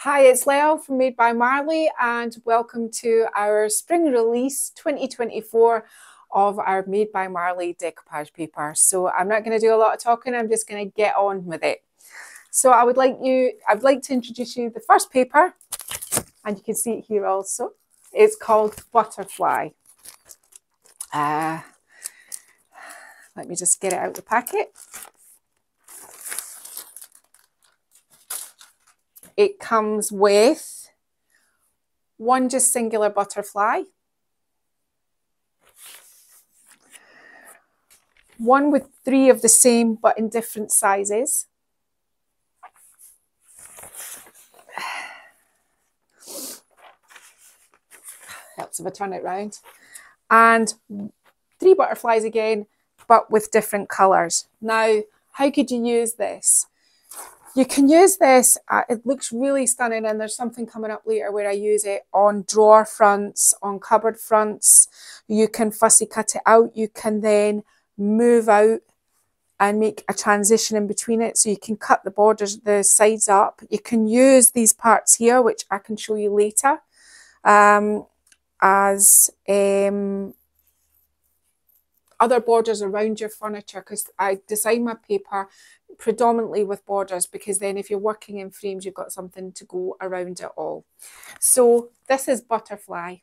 Hi, it's Lel from Made by Marley, and welcome to our spring release 2024 of our Made by Marley decoupage paper. So I'm not going to do a lot of talking, I'm just going to get on with it. So I'd like to introduce you the first paper, and you can see it here also. It's called Butterfly. Let me just get it out of the packet. It comes with one just singular butterfly, one with three of the same but in different sizes, helps if I turn it round, and three butterflies again but with different colours. Now, how could you use this? You can use this, it looks really stunning, and there's something coming up later where I use it on drawer fronts, on cupboard fronts. You can fussy cut it out. You can then move out and make a transition in between it. So you can cut the borders, the sides up. You can use these parts here, which I can show you later, as other borders around your furniture, because I design my paper predominantly with borders, because then if you're working in frames, you've got something to go around it all. So this is Butterfly.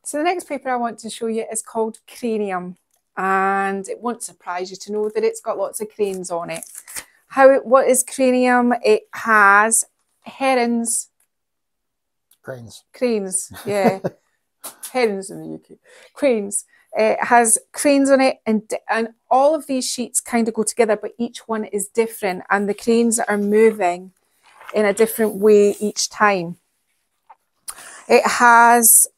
So the next paper I want to show you is called Cranium, and it won't surprise you to know that it's got lots of cranes on it. What is Cranium? It has herons. Cranes, yeah. Herons in the UK. Cranes. It has cranes on it, and all of these sheets kind of go together, but each one is different, and the cranes are moving in a different way each time. It has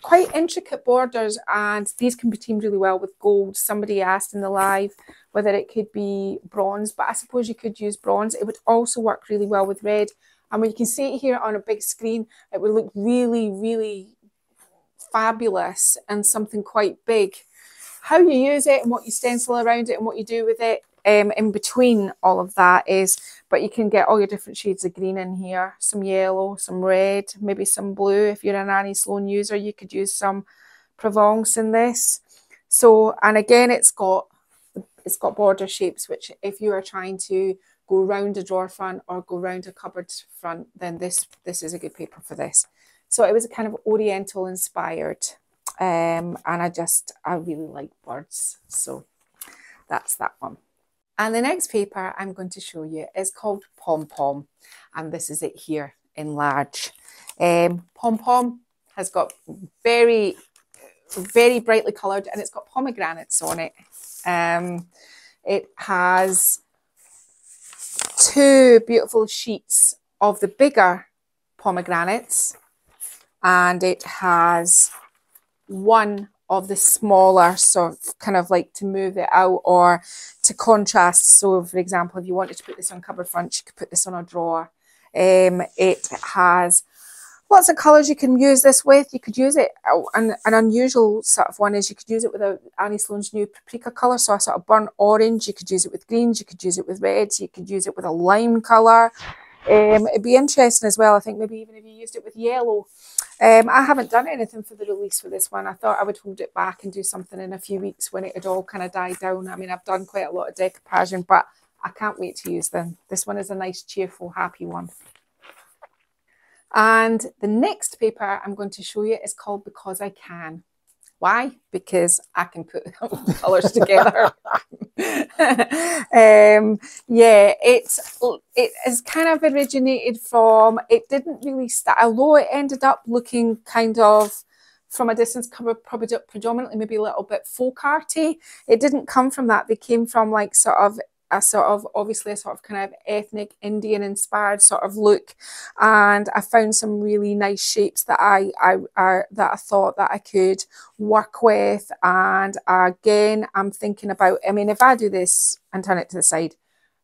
quite intricate borders, and these can be teamed really well with gold. Somebody asked in the live whether it could be bronze, but I suppose you could use bronze. It would also work really well with red, and when you can see it here on a big screen, it would look really, really fabulous and something quite big. How you use it and what you stencil around it and what you do with it in between all of that is, but you can get all your different shades of green in here, some yellow, some red, maybe some blue. If you're an Annie Sloan user, you could use some Provence in this. So, and again, it's got border shapes, which if you are trying to go round a drawer front or go round a cupboard front, then this is a good paper for this. So it was a kind of Oriental inspired, and I really like birds. So that's that one. And the next paper I'm going to show you is called Pom Pom, and this is it here in large. Pom Pom has got very, very brightly coloured, and it's got pomegranates on it. It has two beautiful sheets of the bigger pomegranates, and it has one of the smaller, sort of kind of like to move it out or to contrast. So for example, if you wanted to put this on cupboard front, you could put this on a drawer. It has lots of colours you can use this with. You could use it, an unusual sort of one is you could use it with Annie Sloan's new paprika colour, so a sort of burnt orange. You could use it with greens, you could use it with reds, you could use it with a lime colour. It'd be interesting as well, I think, maybe even if you used it with yellow. I haven't done anything for the release for this one. I thought I would hold it back and do something in a few weeks when it had all kind of died down. I mean, I've done quite a lot of decoupaging, but I can't wait to use them. This one is a nice, cheerful, happy one. And the next paper I'm going to show you is called Because I Can. Why? Because I can put colours together. Yeah, it is kind of originated from, it didn't really start, although it ended up looking kind of, from a distance, covered probably predominantly maybe a little bit folk arty. It didn't come from that. They came from like obviously a sort of kind of ethnic Indian inspired sort of look, and I found some really nice shapes that I thought that I could work with. And again, I'm thinking about, I mean, if I do this and turn it to the side,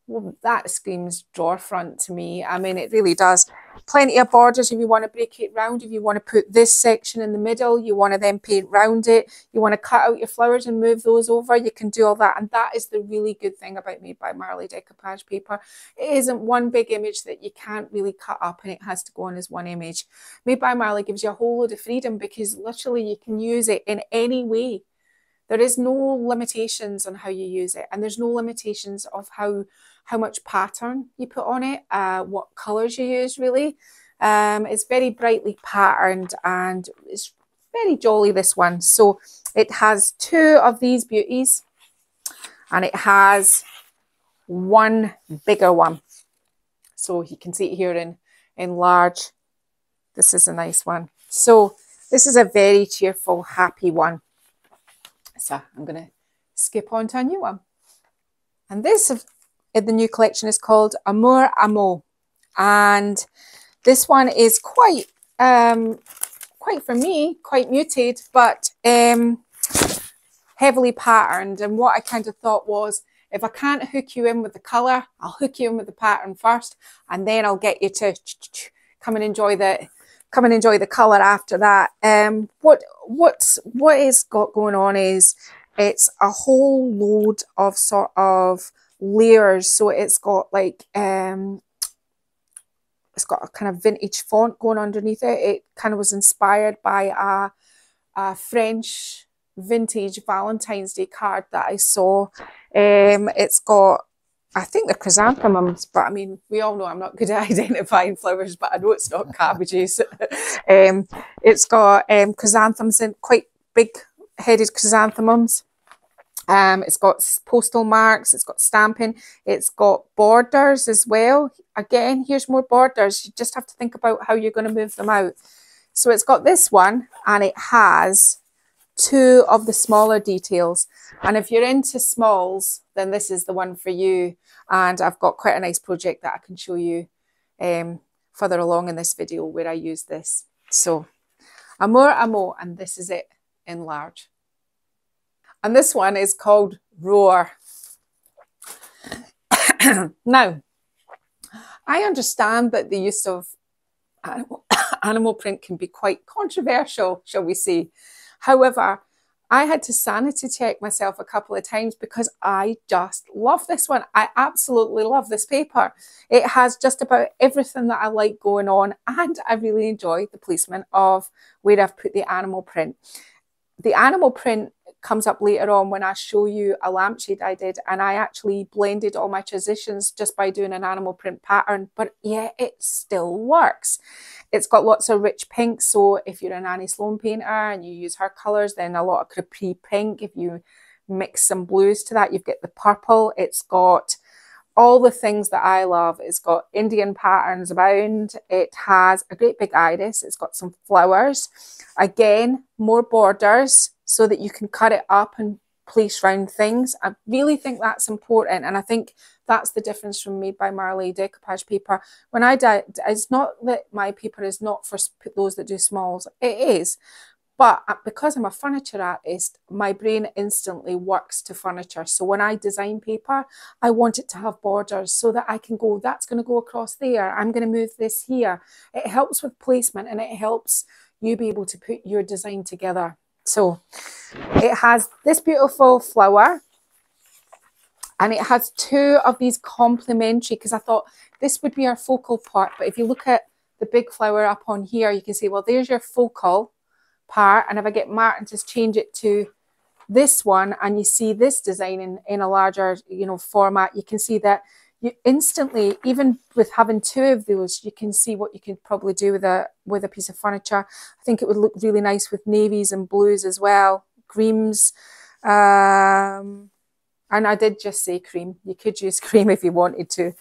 well, that screams drawer front to me. I mean, it really does. Plenty of borders if you want to break it round. If you want to put this section in the middle, you want to then paint round it. You want to cut out your flowers and move those over, you can do all that. And that is the really good thing about Made by Marley decoupage paper. It isn't one big image that you can't really cut up and it has to go on as one image. Made by Marley gives you a whole load of freedom because literally you can use it in any way. There is no limitations on how you use it, and there's no limitations of how much pattern you put on it, what colours you use really. It's very brightly patterned and it's very jolly, this one. So it has 2 of these beauties and it has one bigger one. So you can see it here in large. This is a nice one. So this is a very cheerful, happy one. So I'm going to skip on to a new one. And this in the new collection is called Amour Amo. And this one is quite for me, quite muted, but heavily patterned. And what I kind of thought was, if I can't hook you in with the colour, I'll hook you in with the pattern first, and then I'll get you to come and enjoy the colour after that. What is got going on is it's a whole load of sort of layers. So it's got like it's got a kind of vintage font going underneath it. It kind of was inspired by a French vintage Valentine's Day card that I saw. It's got, I think they're chrysanthemums, but I mean, we all know I'm not good at identifying flowers, but I know it's not cabbages. It's got chrysanthemums in, quite big-headed chrysanthemums. It's got postal marks, it's got stamping, it's got borders as well. Again, here's more borders. You just have to think about how you're going to move them out. So it's got this one, and it has 2 of the smaller details. And if you're into smalls, then this is the one for you. And I've got quite a nice project that I can show you further along in this video where I use this. So Amour Amo, and this is it in large. And this one is called Roar. Now, I understand that the use of animal print can be quite controversial, shall we say. However, I had to sanity check myself a couple of times because I just love this one. I absolutely love this paper. It has just about everything that I like going on, and I really enjoy the placement of where I've put the animal print. The animal print comes up later on when I show you a lampshade I did, and I actually blended all my transitions just by doing an animal print pattern, but yeah, it still works. It's got lots of rich pinks, so if you're an Annie Sloan painter and you use her colours, then a lot of crepey pink. If you mix some blues to that, you've got the purple. It's got all the things that I love. It's got Indian patterns abound. It has a great big iris. It's got some flowers. Again, more borders so that you can cut it up and place round things. I really think that's important, and I think that's the difference from Made by Marley decoupage paper. When I did, it's not that my paper is not for those that do smalls. It is. But because I'm a furniture artist, my brain instantly works to furniture. So when I design paper, I want it to have borders so that I can go, that's going to go across there. I'm going to move this here. It helps with placement, and it helps you be able to put your design together. So it has this beautiful flower, and it has 2 of these complementary, because I thought this would be our focal part. But if you look at the big flower up on here, you can see, well, there's your focal part. And if I get Martin to change it to this one, and you see this design in a larger, you know, format, you can see that you instantly, even with having 2 of those, you can see what you could probably do with a piece of furniture. I think it would look really nice with navies and blues as well, creams. And I did just say cream. You could use cream if you wanted to,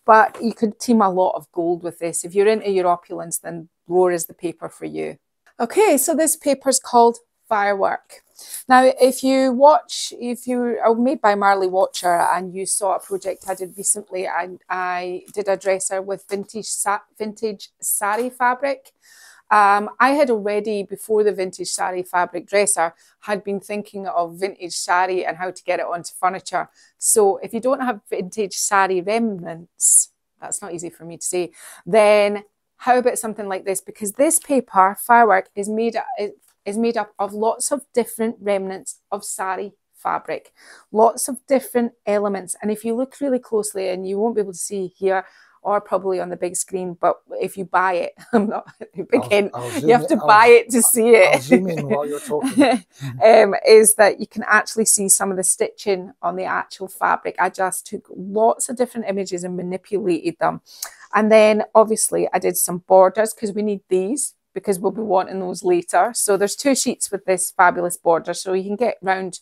but you could team a lot of gold with this. If you're into your opulence, then Roar is the paper for you. Okay, so this paper is called Firework. Now, if you're a Made by Marley watcher and you saw a project I did recently, I did a dresser with vintage sari fabric. I had already, before the vintage sari fabric dresser, had been thinking of vintage sari and how to get it onto furniture. So if you don't have vintage sari remnants, that's not easy for me to say, then how about something like this? Because this paper, Firework, is made up of lots of different remnants of sari fabric, lots of different elements. And if you look really closely, and you won't be able to see here or probably on the big screen, but if you buy it, I'm not big hint, you have to buy it to see it. I'll zoom in while you're talking. Is that you can actually see some of the stitching on the actual fabric. I just took lots of different images and manipulated them. And then obviously I did some borders because we need these, because we'll be wanting those later. So there's 2 sheets with this fabulous border, so you can get round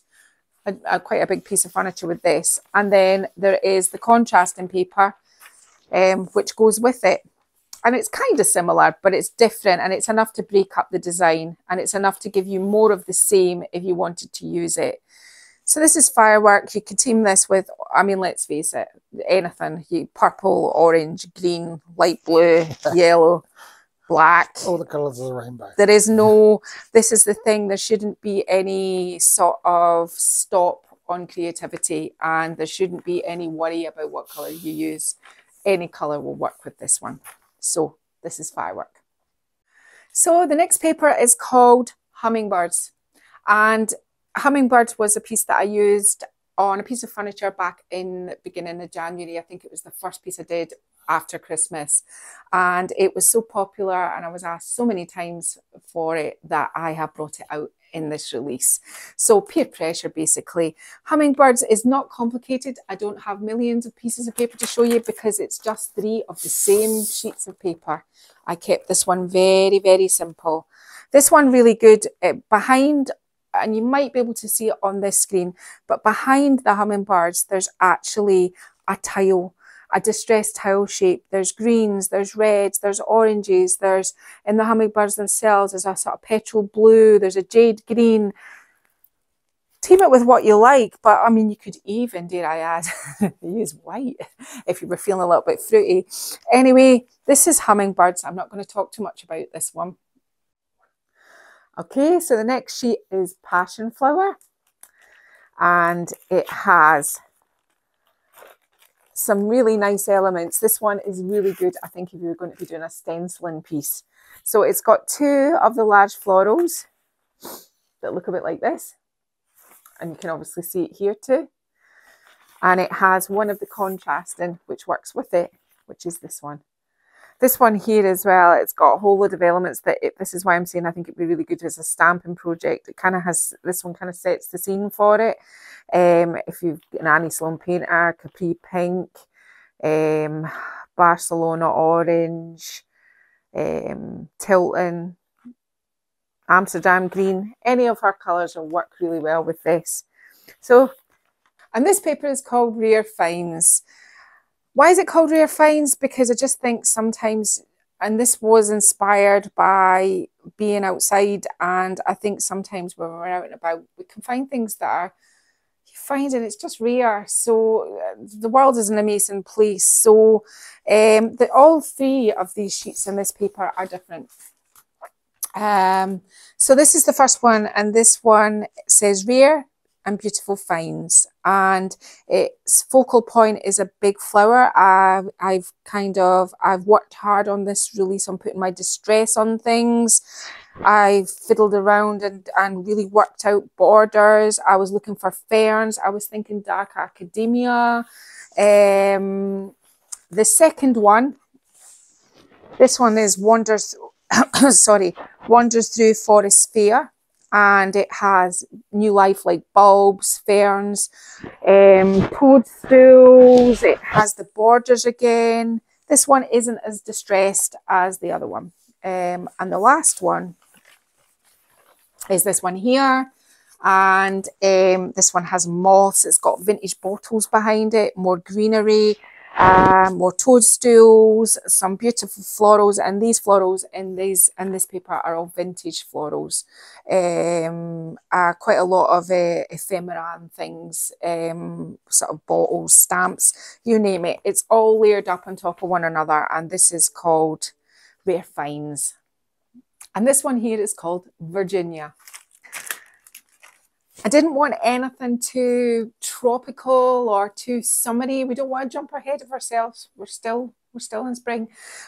quite a big piece of furniture with this. And then there is the contrasting paper, which goes with it. And it's kind of similar, but it's different, and it's enough to break up the design, and it's enough to give you more of the same if you wanted to use it. So this is Firework. You could team this with, I mean, let's face it, anything. Purple, orange, green, light blue, yellow, black. All the colours of the rainbow. There is no, this is the thing, there shouldn't be any sort of stop on creativity, and there shouldn't be any worry about what colour you use. Any colour will work with this one. So this is Firework. So the next paper is called Hummingbirds. And Hummingbirds was a piece that I used on a piece of furniture back in the beginning of January. I think it was the first piece I did after Christmas. And it was so popular, and I was asked so many times for it, that I have brought it out in this release. So peer pressure, basically. Hummingbirds is not complicated. I don't have millions of pieces of paper to show you, because it's just 3 of the same sheets of paper. I kept this one very, very simple. This one really good behind, and you might be able to see it on this screen, but behind the hummingbirds, there's actually a tile, a distressed tile shape. There's greens, there's reds, there's oranges, there's, in the hummingbirds themselves, there's a sort of petrol blue, there's a jade green. Team it with what you like, but I mean, you could even, dare I add, use white if you were feeling a little bit fruity. Anyway, this is Hummingbirds. I'm not going to talk too much about this one. Okay, so the next sheet is Passion Flower, and it has some really nice elements. This one is really good, I think, if you're going to be doing a stenciling piece. So it's got 2 of the large florals that look a bit like this, and you can obviously see it here too. And it has one of the contrasting, which works with it, which is this one. This one here as well, it's got a whole load of elements that this is why I'm saying I think it'd be really good as a stamping project. It kind of has, this one kind of sets the scene for it. If you've got an Annie Sloan painter, Capri Pink, Barcelona Orange, Tilton, Amsterdam Green, any of her colours will work really well with this. So, and this paper is called Rare Finds. Why is it called Rare Finds? Because I just think sometimes, and this was inspired by being outside, and I think sometimes when we're out and about, we can find things that are, you find, and it's just rare. So the world is an amazing place. So all 3 of these sheets in this paper are different. So this is the first one, and this one says Rare and Beautiful Finds, and its focal point is a big flower. I've worked hard on this release on putting my distress on things. I fiddled around and really worked out borders. I was looking for ferns. I was thinking dark academia. The second one, this one is Wanders Through Forest Fair. And it has new life like bulbs, ferns, toadstools. It has the borders again. This one isn't as distressed as the other one. And the last one is this one here. And this one has moss. It's got vintage bottles behind it, more greenery, more toadstools, some beautiful florals, and these florals in this paper are all vintage florals. Quite a lot of ephemera and things, sort of bottles, stamps, you name it. It's all layered up on top of one another, and this is called Rare Finds. And this one here is called Virginia. I didn't want anything too tropical or too summery. We don't want to jump ahead of ourselves. We're still we're still in spring.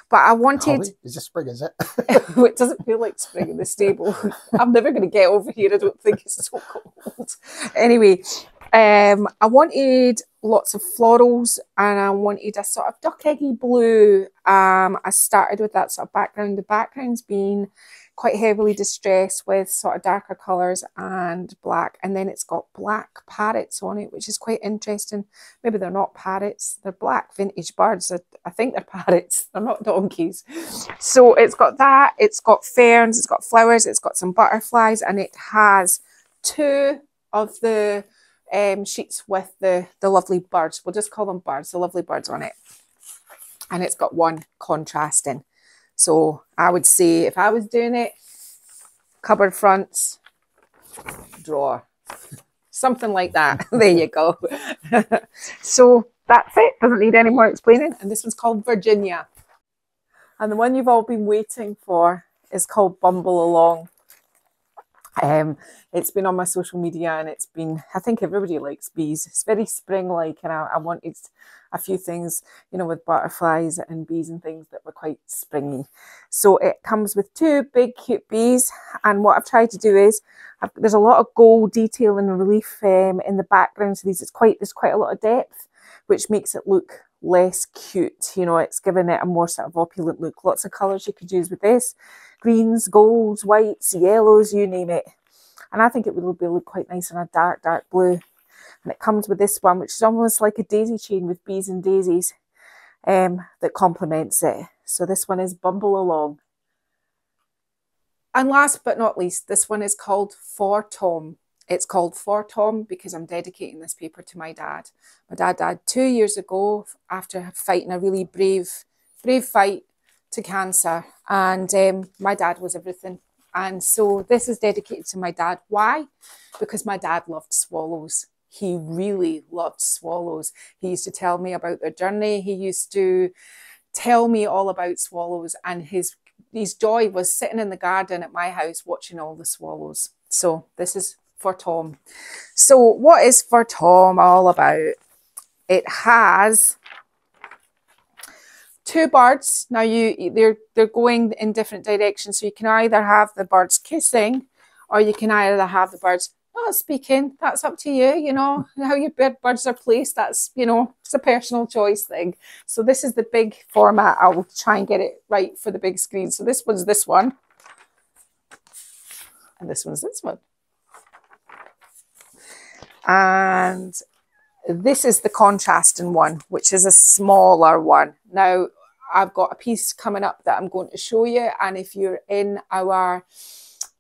But I wanted... Holly, is this spring, is it? It doesn't feel like spring in the stable. I'm never going to get over here. I don't think it's so cold. Anyway, I wanted lots of florals and I wanted a sort of duck eggy blue. I started with that sort of background. The background's been quite heavily distressed with sort of darker colours and black, and then it's got black parrots on it, which is quite interesting. Maybe they're not parrots, they're black vintage birds. I think they're parrots, they're not donkeys. So it's got that, it's got ferns, it's got flowers, it's got some butterflies, and it has two of the sheets with the lovely birds. We'll just call them birds, the lovely birds on it. And it's got one contrasting. So I would say if I was doing it, cupboard fronts, drawer, something like that. There you go. So that's it. Doesn't need any more explaining. And this one's called Virginia. And the one you've all been waiting for is called Bumble Along. It's been on my social media and it's been, I think everybody likes bees. It's very spring-like, and I wanted a few things, you know, with butterflies and bees and things that were quite springy. So it comes with two big cute bees, and what I've tried to do is, there's a lot of gold detail and relief in the background. So there's quite a lot of depth, which makes it look less cute. You know, it's giving it a more sort of opulent look. Lots of colours you could use with this. Greens, golds, whites, yellows, you name it. And I think it would look quite nice in a dark, dark blue. And it comes with this one, which is almost like a daisy chain with bees and daisies that complements it. So this one is Bumble Along. And last but not least, this one is called For Tom. It's called For Tom because I'm dedicating this paper to my dad. My dad died 2 years ago after fighting a really brave fight to cancer. And my dad was everything. And so this is dedicated to my dad. Why? Because my dad loved swallows. He really loved swallows. He used to tell me about their journey. He used to tell me all about swallows, and his joy was sitting in the garden at my house watching all the swallows. So this is For Tom. So what is For Tom all about? It has two birds. Now they're going in different directions. So you can either have the birds kissing, or you can either have the birds not speaking. That's up to you, you know, how your birds are placed. That's, you know, it's a personal choice thing. So this is the big format. I'll try and get it right for the big screen. So this one's this one. And this one's this one. And this is the contrasting one, which is a smaller one. Now, I've got a piece coming up that I'm going to show you. And if you're in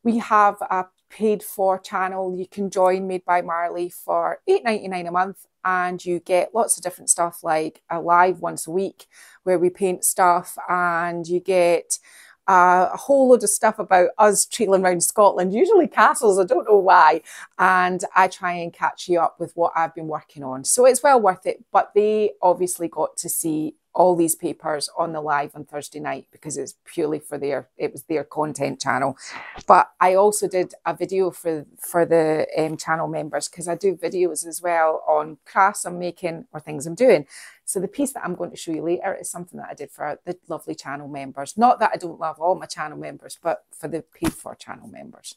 we have a paid for channel, you can join Made by Marley for $8.99 a month. And you get lots of different stuff, like a live once a week where we paint stuff, and you get a whole load of stuff about us trailing around Scotland, usually castles, I don't know why, and I try and catch you up with what I've been working on. So it's well worth it, but they obviously got to see all these papers on the live on Thursday night because it's purely for it was their content channel. But I also did a video for the channel members, because I do videos as well on crafts I'm making or things I'm doing. So the piece that I'm going to show you later is something that I did for the lovely channel members. Not that I don't love all my channel members, but for the paid for channel members.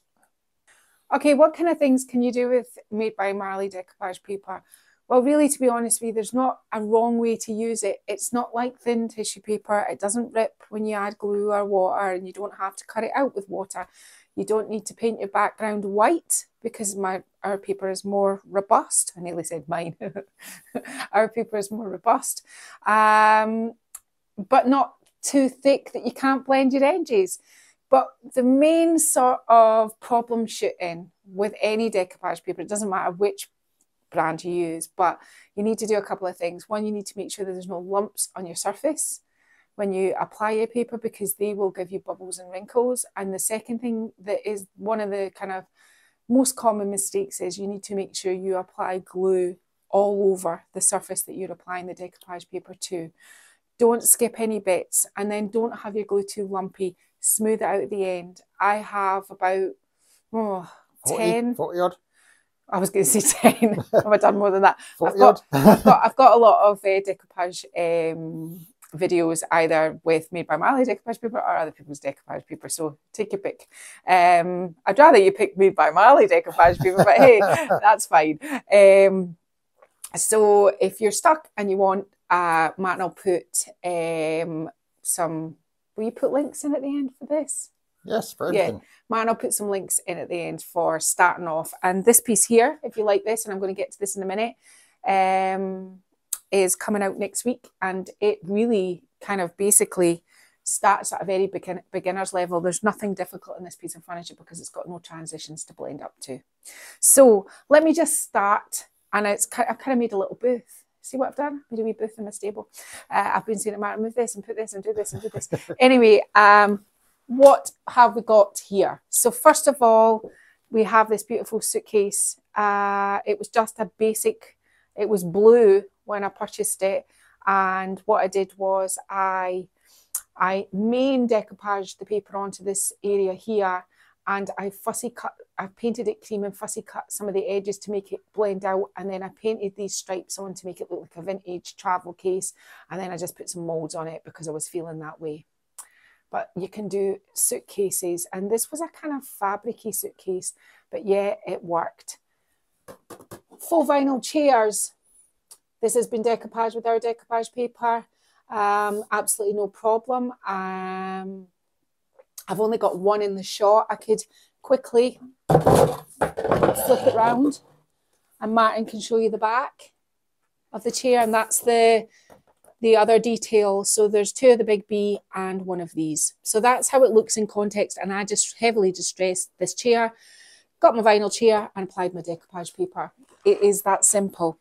Okay, what kind of things can you do with Made by Marley decoupage paper? Well, really, to be honest with you, there's not a wrong way to use it. It's not like thin tissue paper. It doesn't rip when you add glue or water, and you don't have to cut it out with water. You don't need to paint your background white because our paper is more robust. I nearly said mine. Our paper is more robust, but not too thick that you can't blend your edges. But the main sort of problem shooting with any decoupage paper, it doesn't matter which brand you use, but you need to do a couple of things. One, you need to make sure that there's no lumps on your surface when you apply your paper, because they will give you bubbles and wrinkles. And the second thing that is one of the kind of most common mistakes is you need to make sure you apply glue all over the surface that you're applying the decoupage paper to. Don't skip any bits, and then don't have your glue too lumpy. Smooth it out at the end. I have about 10 40 odd. I was going to say 10. Have I done more than that? 40 odd. I've got a lot of decoupage videos either with Made by Marley decoupage paper or other people's decoupage paper, so take your pick. I'd rather you pick Made by Marley decoupage paper, but hey, that's fine. So if you're stuck and you want, Martin will put some, will you put links in at the end for this? Yes, for everything. Yeah, Martin will put some links in at the end for starting off. And this piece here, if you like this, and I'm going to get to this in a minute, is coming out next week, and it really kind of basically starts at a very beginner's level. There's nothing difficult in this piece of furniture because it's got no transitions to blend up to. So let me just start, and I've kind of made a little booth. See what I've done? Made a wee booth in my stable. I've been saying to Martin, move this and put this and do this and do this. Anyway, what have we got here? So first of all, we have this beautiful suitcase. It was just a basic, it was blue when I purchased it. And what I did was I main decoupaged the paper onto this area here, and I painted it cream and fussy cut some of the edges to make it blend out, and then I painted these stripes on to make it look like a vintage travel case, and then I just put some molds on it because I was feeling that way. But you can do suitcases, and this was a kind of fabricy suitcase, but yeah, it worked. Faux vinyl chairs. This has been decoupaged with our decoupage paper. Absolutely no problem. I've only got one in the shot. I could quickly flip it round, and Martin can show you the back of the chair, and that's the other detail. So there's two of the big B and one of these. So that's how it looks in context, and I just heavily distressed this chair, got my vinyl chair and applied my decoupage paper. It is that simple.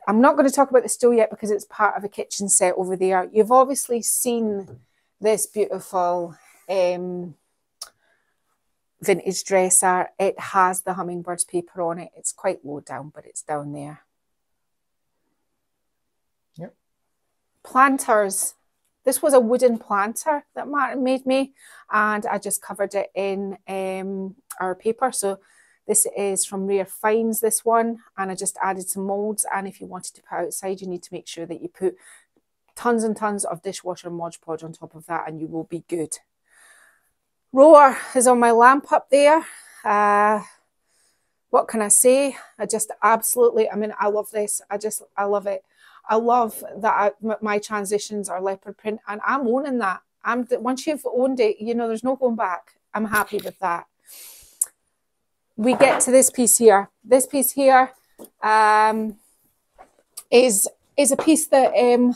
I'm not going to talk about the stool yet because it's part of a kitchen set over there. You've obviously seen this beautiful vintage dresser. It has the Hummingbirds paper on it. It's quite low down, but it's down there. Yep. Planters. This was a wooden planter that Martin made me, and I just covered it in our paper. So this is from Rare Finds, this one, and I just added some molds. And if you wanted to put outside, you need to make sure that you put tons and tons of dishwasher Mod Podge on top of that, and you will be good. Roller is on my lamp up there. What can I say? I just absolutely, I mean, I love this. I love it. I love that my transitions are leopard print, and I'm owning that. Once you've owned it, you know, there's no going back. I'm happy with that. We get to this piece here. This piece here is a piece that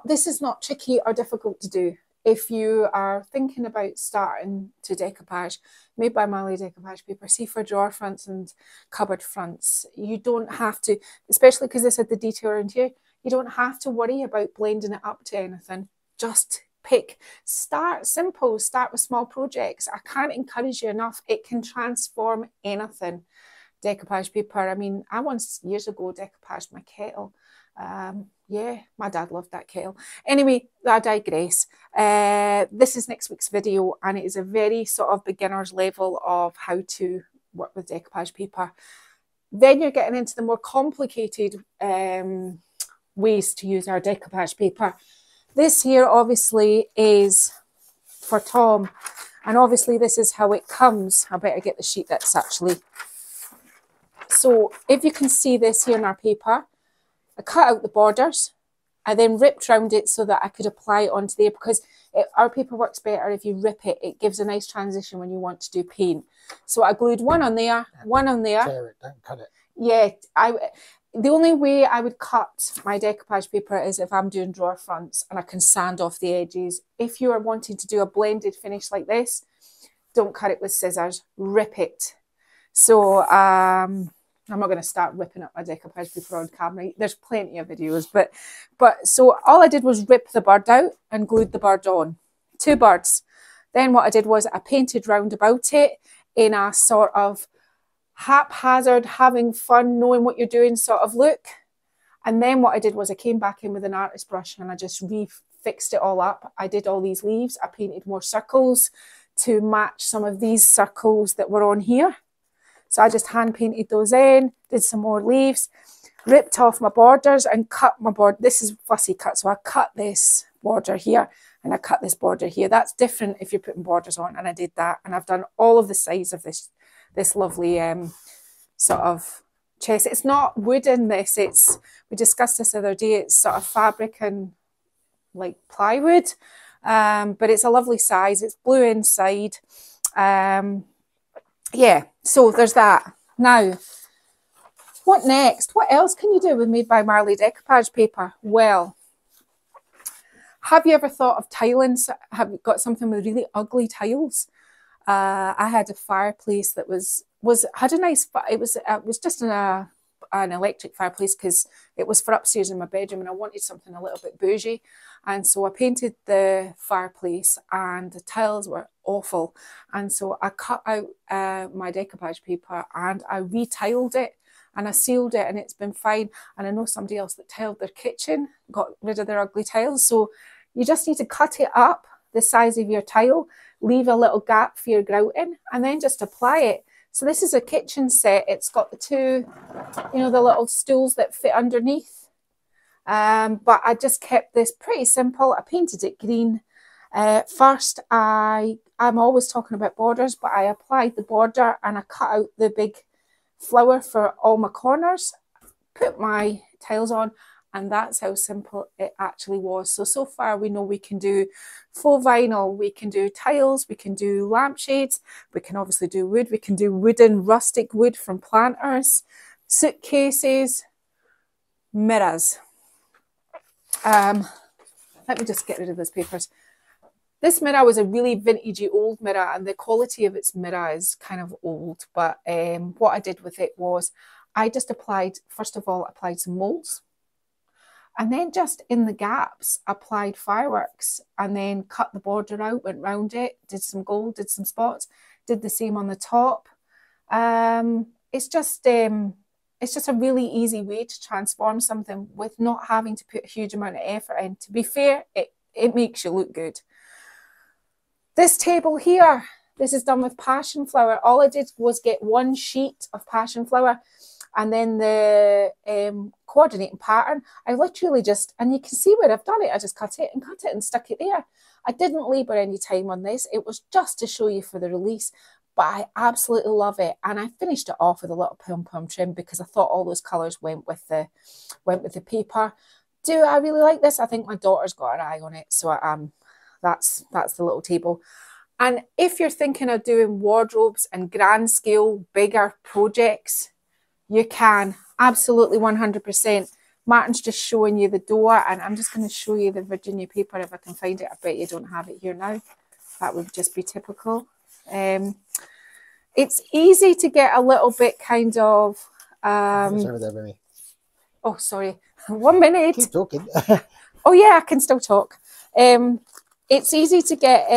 this is not tricky or difficult to do. If you are thinking about starting to decoupage, Made by Marley decoupage paper, see for drawer fronts and cupboard fronts. You don't have to, especially because this had the detail around here, you don't have to worry about blending it up to anything. Just pick. Start simple. Start with small projects. I can't encourage you enough. It can transform anything. Decoupage paper. I mean, I once years ago decoupaged my kettle. Yeah, my dad loved that kettle. Anyway, I digress. This is next week's video, and it is a very sort of beginner's level of how to work with decoupage paper. Then you're getting into the more complicated ways to use our decoupage paper. This here obviously is for Tom, and obviously this is how it comes. I better get the sheet that's actually... So if you can see this here in our paper, I cut out the borders. I then ripped around it so that I could apply it onto there, because our paper works better if you rip it. It gives a nice transition when you want to do paint. So I glued one on there, one on there. Tear it, don't cut it. Yeah, the only way I would cut my decoupage paper is if I'm doing drawer fronts and I can sand off the edges. If you are wanting to do a blended finish like this, don't cut it with scissors, rip it. So I'm not going to start ripping up my decoupage paper on camera. There's plenty of videos, but so all I did was rip the bird out and glued the bird on. 2 birds. Then what I did was I painted round about it in a sort of haphazard, having fun, knowing what you're doing sort of look. And then what I did was I came back in with an artist brush and I just refixed it all up. I did all these leaves. I painted more circles to match some of these circles that were on here. So I just hand painted those in, did some more leaves, ripped off my borders and cut my border. This is fussy cut, so I cut this border here and I cut this border here. That's different if you're putting borders on, and I did that. And I've done all of the sides of this lovely sort of chest. It's not wooden, this. We discussed this the other day. It's sort of fabric and like plywood, but it's a lovely size. It's blue inside. Yeah, so there's that. Now, what next? What else can you do with Made by Marley decoupage paper? Well, have you ever thought of tiling? Have you got something with really ugly tiles? I had a fireplace that had a nice. It was just an electric fireplace because it was for upstairs in my bedroom, and I wanted something a little bit bougie, and so I painted the fireplace, and the tiles were awful, and so I cut out my decoupage paper and I retiled it. And I sealed it, and it's been fine. And I know somebody else that tiled their kitchen, got rid of their ugly tiles. So you just need to cut it up the size of your tile, leave a little gap for your grouting, and then just apply it. So this is a kitchen set. It's got the two, the little stools that fit underneath. But I just kept this pretty simple. I painted it green. First, I'm always talking about borders, but I applied the border and I cut out the big flower for all my corners, put my tiles on, and that's how simple it actually was. So far we know we can do faux vinyl, we can do tiles, we can do lampshades, we can obviously do wood, we can do wooden rustic wood from planters, suitcases, mirrors. Let me just get rid of those papers. This mirror was a really vintagey old mirror, and the quality of its mirror is kind of old. But what I did with it was I just first of all, applied some molds. And then just in the gaps, applied Fireworks, and then cut the border out, went round it, did some gold, did some spots, did the same on the top. It's just a really easy way to transform something with not having to put a huge amount of effort in. To be fair, it makes you look good. This table here, this is done with passion flower. All I did was get one sheet of passion flower, and then the coordinating pattern. I literally just, and you can see where I've done it, I just cut it and stuck it there. I didn't labour any time on this. It was just to show you for the release, but I absolutely love it. And I finished it off with a little Pom Pom trim because I thought all those colours went with the paper. Do I really like this? I think my daughter's got an eye on it, so that's the little table. And if you're thinking of doing wardrobes and grand scale bigger projects, you can, absolutely 100%. Martin's just showing you the door, and I'm just going to show you the Virginia paper if I can find it. I bet you don't have it here now. That would just be typical. It's easy to get a little bit kind of oh, sorry. 1 minute. Keep talking. Oh yeah, I can still talk. It's easy to get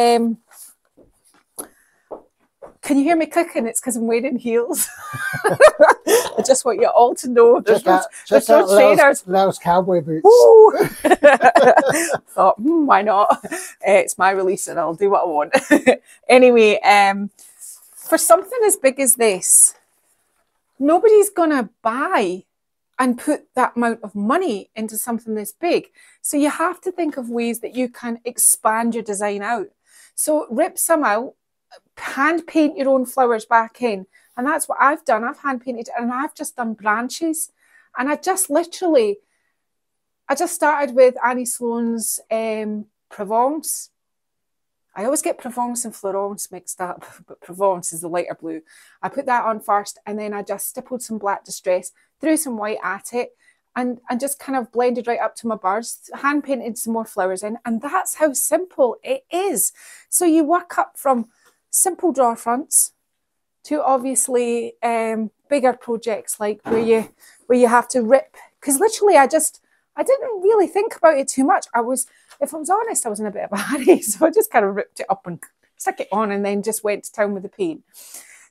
can you hear me clicking? It's because I'm wearing heels. I just want you all to know there's no trainers. Those cowboy boots. Thought, why not? It's my release and I'll do what I want. Anyway, for something as big as this, nobody's going to buy and put that amount of money into something this big. So you have to think of ways that you can expand your design out. So rip some out, hand paint your own flowers back in. And that's what I've done. I've hand painted and I've just done branches. And I just started with Annie Sloane's Provence. I always get Provence and Florence mixed up, but Provence is the lighter blue. I put that on first, and then I just stippled some black distress, threw some white at it, and just kind of blended right up to my birds, hand painted some more flowers in, and that's how simple it is. So you work up from simple drawer fronts to obviously bigger projects like where you have to rip, because literally I didn't really think about it too much. If I was honest, I was in a bit of a hurry, so I just kind of ripped it up and stuck it on and then just went to town with the paint.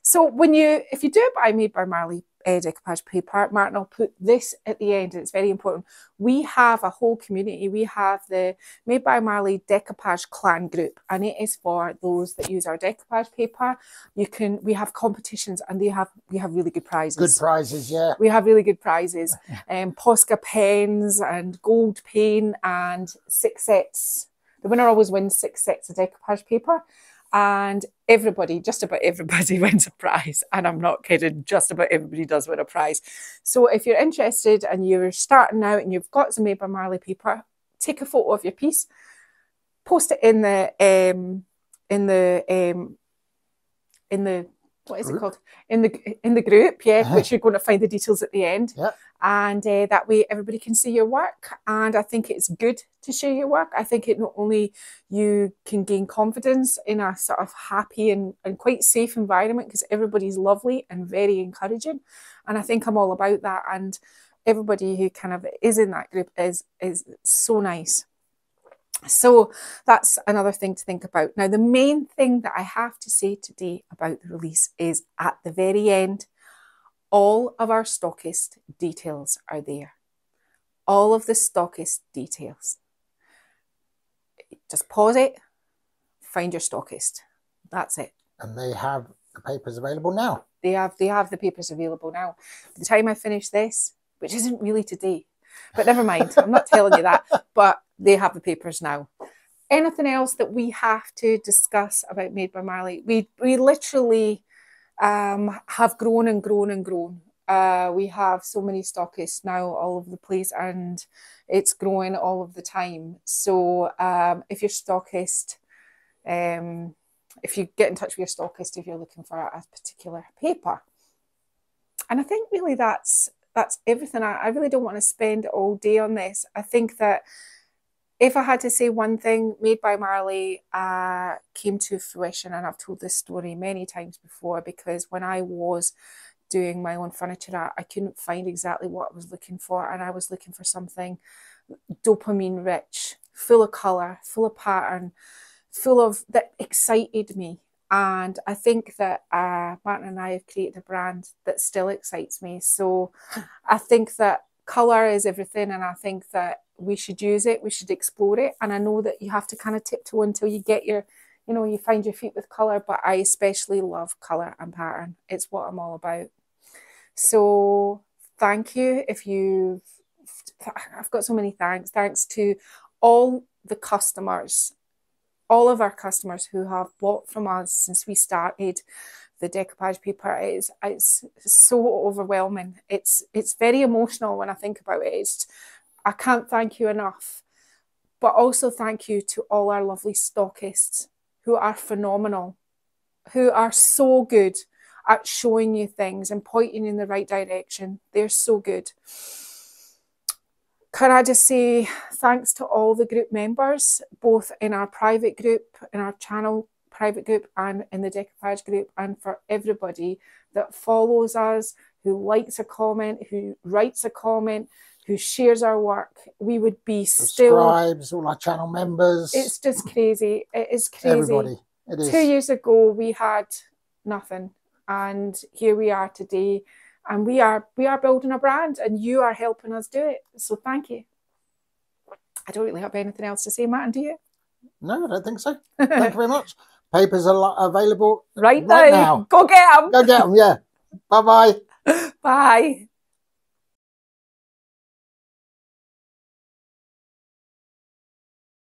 So if you do it by Made by Marley, decoupage paper. Martin, I'll put this at the end, and it's very important. We have a whole community. We have the Made by Marley Decoupage clan group, and it is for those that use our decoupage paper. We have competitions, and we have really good prizes. Good prizes, yeah. We have really good prizes. Posca pens and gold paint and 6 sets. The winner always wins 6 sets of decoupage paper. And everybody, just about everybody wins a prize. And I'm not kidding, just about everybody does win a prize. So if you're interested and you're starting out and you've got some Made by Marley paper, take a photo of your piece, post it in the what is it called? In the group, yeah, which you're going to find the details at the end. Yeah. And that way everybody can see your work. And I think it's good to share your work. I think it not only you can gain confidence in a sort of happy and quite safe environment, because everybody's lovely and very encouraging. And I think I'm all about that. And everybody who kind of is in that group is so nice. So that's another thing to think about. Now, the main thing that I have to say today about the release is at the very end, all of our stockist details are there. All of the stockist details. Just pause it, find your stockist. That's it. And they have the papers available now. They have the papers available now. By the time I finish this, which isn't really today, but never mind, I'm not telling you that, but they have the papers now. Anything else that we have to discuss about Made by Marley? We literally have grown and grown and grown. We have so many stockists now all over the place, and it's growing all of the time. So if you're stockist, if you get in touch with your stockist, if you're looking for a particular paper. And I think really that's everything. I really don't want to spend all day on this. I think that if I had to say one thing, Made by Marley came to fruition, and I've told this story many times before, because when I was doing my own furniture art, I couldn't find exactly what I was looking for, and I was looking for something dopamine rich, full of colour, full of pattern, full of that excited me. And I think that Martin and I have created a brand that still excites me. So I think that colour is everything, and I think that we should use it, we should explore it. And I know that you have to kind of tiptoe until you get your, you find your feet with colour, but I especially love colour and pattern. It's what I'm all about. So thank you. I've got so many thanks. Thanks to all the customers, all of our customers who have bought from us since we started the decoupage paper. It's so overwhelming. It's very emotional when I think about it. I can't thank you enough. But also thank you to all our lovely stockists who are phenomenal, who are so good at showing you things and pointing in the right direction. They're so good. Can I just say thanks to all the group members, both in our private group, in our channel private group, and in the decoupage group, and for everybody that follows us, who likes a comment, who writes a comment, who shares our work. We would be subscribes, all our channel members. It's just crazy. It is crazy. Everybody. It is. 2 years ago, we had nothing, and here we are today. And we are building a brand, and you are helping us do it. So thank you. I don't really have anything else to say, Martin, do you? No, I don't think so. Thank you very much. Papers are available right now. Go get them. Go get them, yeah. Bye-bye. Bye.